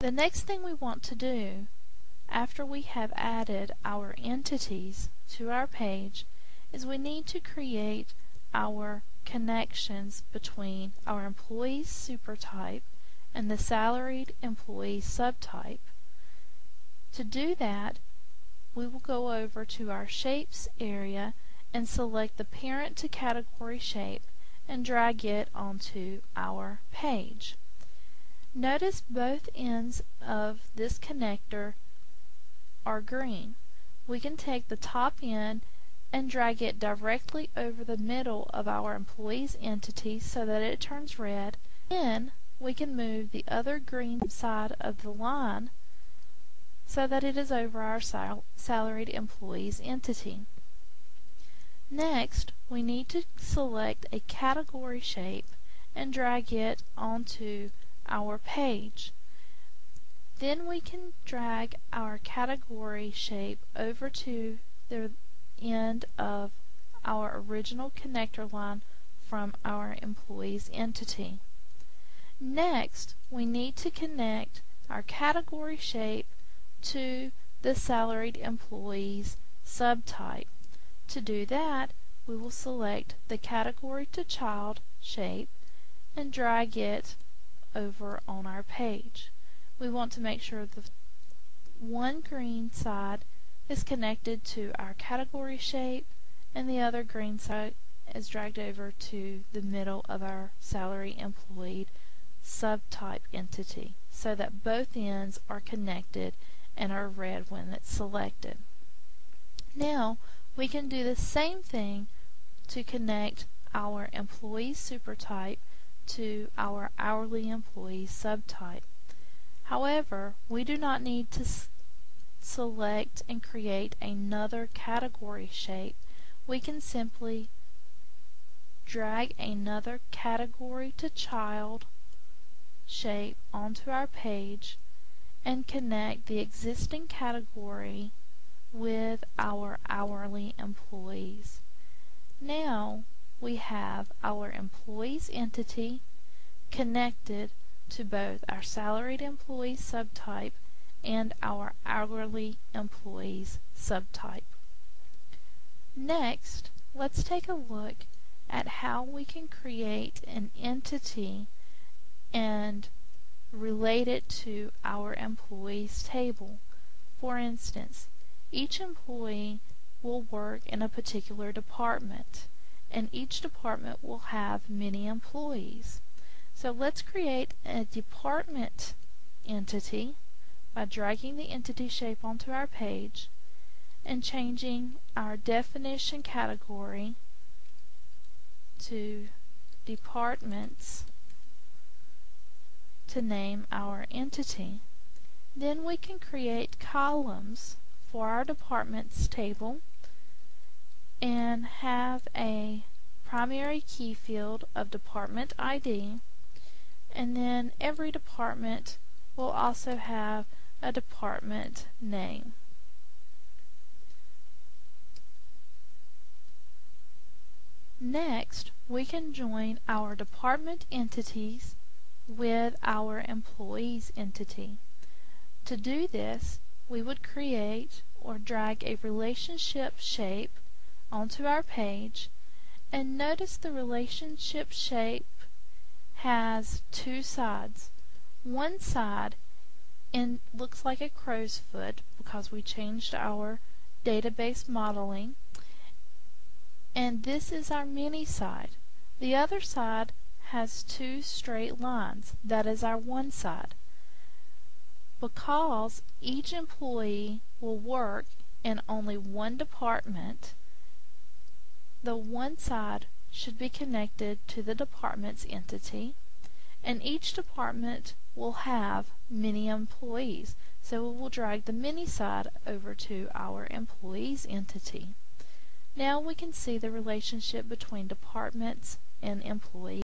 The next thing we want to do after we have added our entities to our page is we need to create our connections between our employees supertype and the salaried employee subtype. To do that, we will go over to our Shapes area and select the Parent to Category shape and drag it onto our page. Notice both ends of this connector are green. We can take the top end and drag it directly over the middle of our employee's entity so that it turns red. Then we can move the other green side of the line so that it is over our salaried employee's entity. Next, we need to select a category shape and drag it onto our page. Then we can drag our category shape over to the end of our original connector line from our employee's entity. Next, we need to connect our category shape to the salaried employee's subtype. To do that, we will select the category to child shape and drag it over on our page. We want to make sure the one green side is connected to our category shape and the other green side is dragged over to the middle of our salary employed subtype entity so that both ends are connected and are red when it's selected. Now we can do the same thing to connect our employee supertype to our hourly employee subtype. However, we do not need to select and create another category shape. We can simply drag another category to child shape onto our page and connect the existing category with our hourly employees. Now we have our employees entity connected to both our salaried employee subtype and our hourly employees subtype. Next, let's take a look at how we can create an entity and relate it to our employees table. For instance, each employee will work in a particular department, and each department will have many employees. So let's create a department entity by dragging the entity shape onto our page and changing our definition category to departments to name our entity. Then we can create columns for our departments table and have a primary key field of department ID, and then every department will also have a department name. Next, we can join our department entities with our employees entity. To do this, we would create or drag a relationship shape onto our page, and notice the relationship shape has two sides. One side looks like a crow's foot because we changed our database modeling, and this is our mini side. The other side has two straight lines. That is our one side. Because each employee will work in only one department, the one side should be connected to the department's entity, and each department will have many employees. So we will drag the mini side over to our employees entity. Now we can see the relationship between departments and employees.